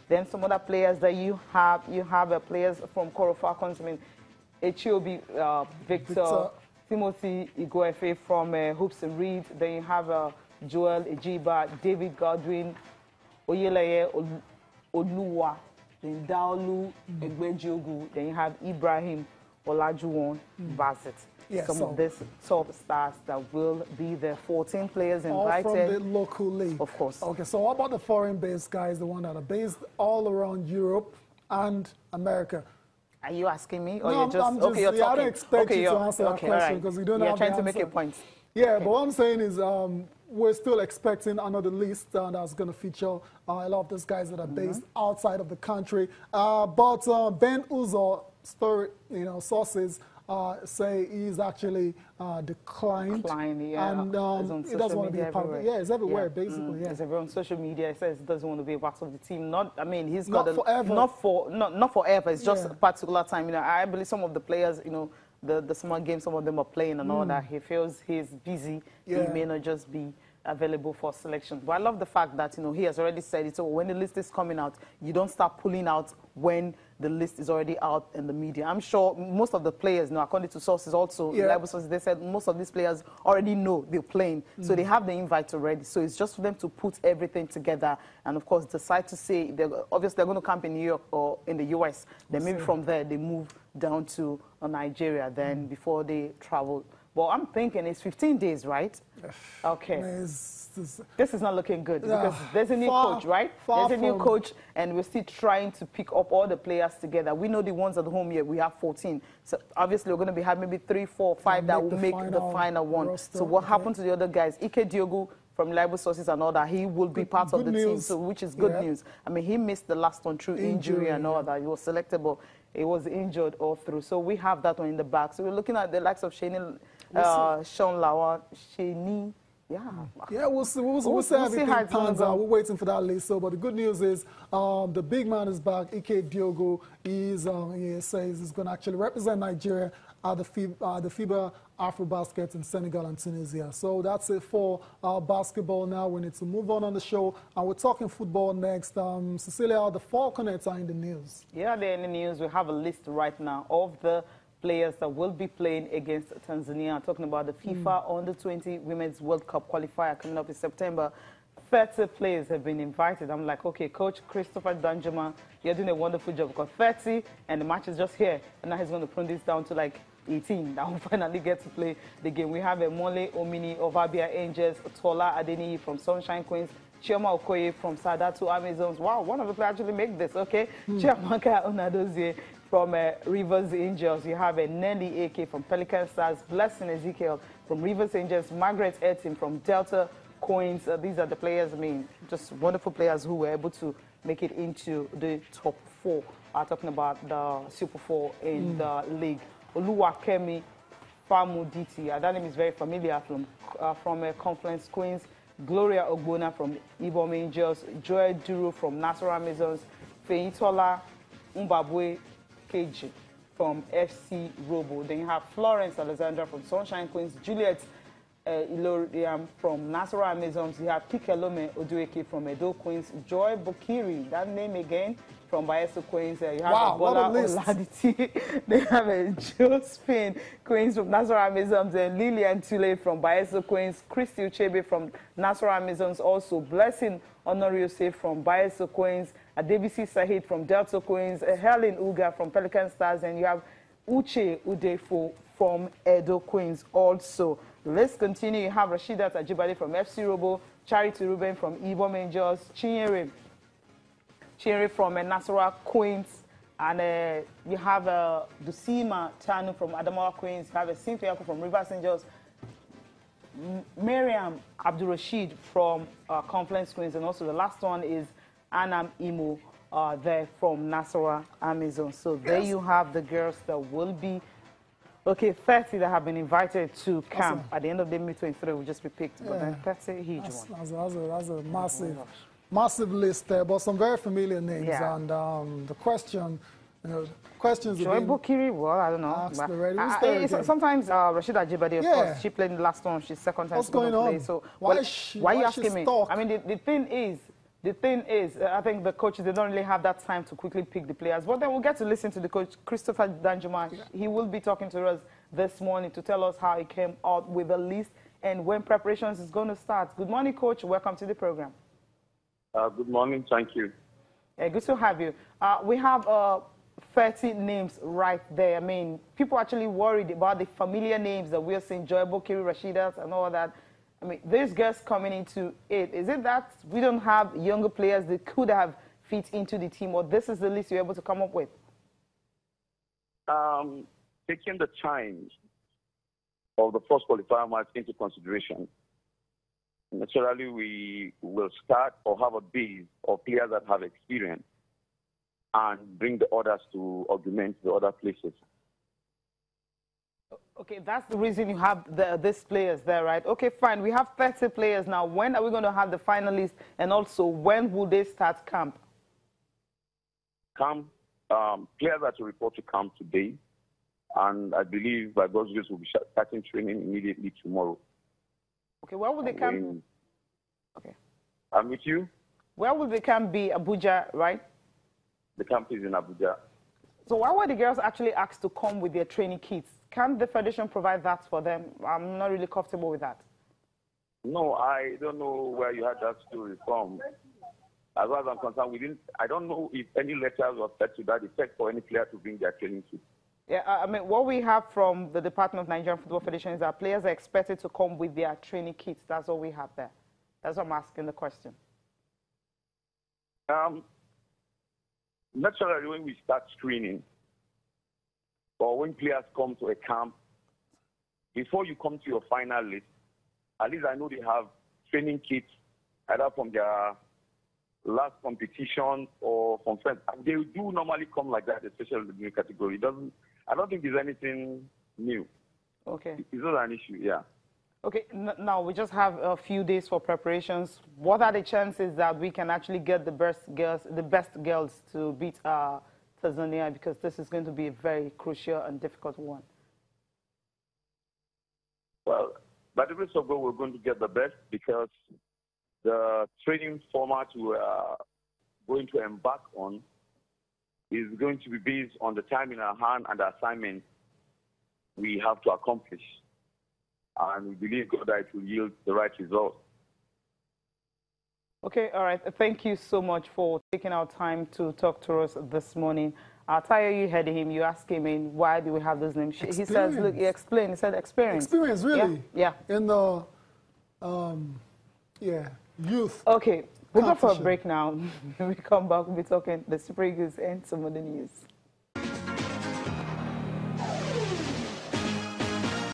Then some other players that you have players from Coral Falcons. I mean, Echiobi, Victor, Timothy Iguefe from Hoops and Reed. Then you have Joel Ejiba, David Godwin, Oyeleye Oluwa, then Daolu Egbejiogu. Then you have Ibrahim Olajuwon Bassett. Yeah, some of these top stars that will be the 14 players invited. All from the local league. Of course. Okay, so what about the foreign-based guys, the ones that are based all around Europe and America? Are you asking me? Or no, you're just, okay, you're talking. I don't expect you to answer that question because we don't have the answer. You're trying to make a point. Yeah, but what I'm saying is we're still expecting another list that's going to feature a lot of those guys that are based outside of the country. But Ben Uzo story, sources say he's actually declined. Yeah. And he doesn't want to be a part of it. Yeah, it's everywhere, basically. Yeah. It's everywhere on social media. It says he doesn't want to be a part of the team. He's got forever. Not forever. It's just a particular time. I believe some of the players, the small games, some of them are playing and all that. He feels he's busy. He may not just be available for selection. But I love the fact that, he has already said it. So when the list is coming out, you don't start pulling out when the list is already out in the media. I'm sure most of the players, according to sources also, reliable sources, they said most of these players already know they're playing. So they have the invite already. So it's just for them to put everything together and, of course, decide to say, obviously they're going to camp in New York or in the US. Then maybe from there they move down to Nigeria then before they travel. Well, I'm thinking it's 15 days, right? Okay. This is not looking good because there's a new coach, right? There's a new coach, and we're still trying to pick up all the players together. We know the ones at home here, we have 14. So obviously, we're going to having maybe 3, 4, 5 that will make the final one. Roster. So what happened to the other guys? Ike Diogu from reliable sources and all that, he will be part of the team, so which is good news. I mean, he missed the last one through injury and all that. He was selectable. He was injured all through. So we have that one in the back. So we're looking at the likes of Sean Lawa, Shani. Yeah, we'll see how everything pans out. We're waiting for that list. So, but the good news is the big man is back. Ike Diogo he says he's going to actually represent Nigeria at the FIBA Afrobasket in Senegal and Tunisia. So that's it for basketball now. We need to move on the show. And we're talking football next. Cecilia, the Falconets are in the news. Yeah, they're in the news. We have a list right now of the players that will be playing against Tanzania. I'm talking about the FIFA Under-20 Women's World Cup qualifier coming up in September. 30 players have been invited. I'm like, okay, Coach Christopher Danjuma, you're doing a wonderful job because 30 and the match is just here. And now he's going to prune this down to like 18 that will finally get to play the game. We have Mole Omini of Abia Angels, Tola Adeniyi from Sunshine Queens, Chioma Okoye from Sadatu Amazons. Wow, one of the players actually make this, okay? Chiamaka Onadozie from Rivers Angels. You have Nelly AK from Pelican Stars, Blessing Ezekiel from Rivers Angels, Margaret Etim from Delta Coins. These are the players, just wonderful players who were able to make it into the top 4. Talking about the Super 4 in the league. Oluwakemi Famuditi, that name is very familiar from Confluence Queens. Gloria Ogbona from Ibom Angels, Joy Duro from Nasarawa Amazons, Feyitola Mbabwe KG from FC Robo. Then you have Florence Alexandra from Sunshine Queens, Juliet Iloriam from Nasarawa Amazons. You have Kikelome Odueke from Edo Queens, Joy Bokiri, that name again, from Bayeso Queens. You have Bola Oladiti. They have Josephine Queens from Nasarawa Amazons, and Lillian Tule from Bayeso Queens, Christy Uchebe from Nasarawa Amazons, also Blessing Honoriose from Bayeso Queens, Adebisi Sahid from Delta Queens, Helen Uga from Pelican Stars, and you have Uche Udefo from Edo Queens also. Let's continue. You have Rashidat Ajibade from FC Robo, Charity Ruben from Ibom Angels, Chinyere from Nasarawa Queens, and you have Dusima Tanu from Adamawa Queens, you have Cynthia from Rivers Angels, Miriam Abdurrashid from Confluence Queens, and also the last one is Anam Imo there from Nasarawa Amazon. So there you have the girls that will be 30 that have been invited to camp. At the end of the mid-23 will just be picked, but then 30 huge one. That's a massive list there, but some very familiar names. And the question, questions Joy Bokiri, well, I don't know. Sometimes Rashida Ajibade, of course, she played in the last one. She's second time. What's going on? Play, so why are you asking me? I mean, the thing is, The thing is, I think the coaches, they don't really have that time to quickly pick the players. But then we'll get to listen to the coach, Christopher Danjuma. Yeah. He will be talking to us this morning to tell us how he came out with the list and when preparations is going to start. Good morning, Coach. Welcome to the program. Good morning. Thank you. Yeah, good to have you. We have 30 names right there. I mean, people are actually worried about the familiar names that we're seeing, Joyable, Kiri, Rashidat, and all that. I mean, these girls coming into it, is it that we don't have younger players that could have fit into the team, or this is the list you're able to come up with? Taking the time of the first qualifier match into consideration, naturally we will start or have a base of players that have experience and bring the others to augment the other places. Okay, that's the reason you have these players there, right? Okay, fine. We have 30 players now. When are we going to have the finalists? And also, when will they start camp? Camp, players are to report to camp today. And I believe by God's grace, we'll be starting training immediately tomorrow. Okay, where will the camp? Okay. I'm with you. Where will the camp be? Abuja, right? The camp is in Abuja. So why were the girls actually asked to come with their training kits? Can the Federation provide that for them? I'm not really comfortable with that. No, I don't know where you had that story from. As far as I'm concerned, I don't know if any letters were sent to that effect for any player to bring their training kit. Yeah, I mean, what we have from the Department of Nigerian Football Federation is that players are expected to come with their training kits. That's all we have there. That's why I'm asking the question. Naturally, when we start screening, or when players come to a camp, before you come to your final list, at least I know they have training kits either from their last competition or from friends. They do normally come like that, especially in the new category. I don't think there's anything new. Okay. It's not an issue, yeah. Okay, now we just have a few days for preparations. What are the chances that we can actually get the best girls to beat Tanzania, because this is going to be a very crucial and difficult one? Well, by the grace of God, we're going to get the best, because the training format we are going to embark on is going to be based on the time in our hand and the assignment we have to accomplish. And we believe God that it will yield the right result. Okay, all right. Thank you so much for taking our time to talk to us this morning. Tayo, you heard him. You asked him, why do we have those names? He says, look, he explained. He said experience. Experience, really? Yeah. In the, youth. Okay, we'll go for a break now. When we come back, we'll be talking the Super Eagles and some of the news.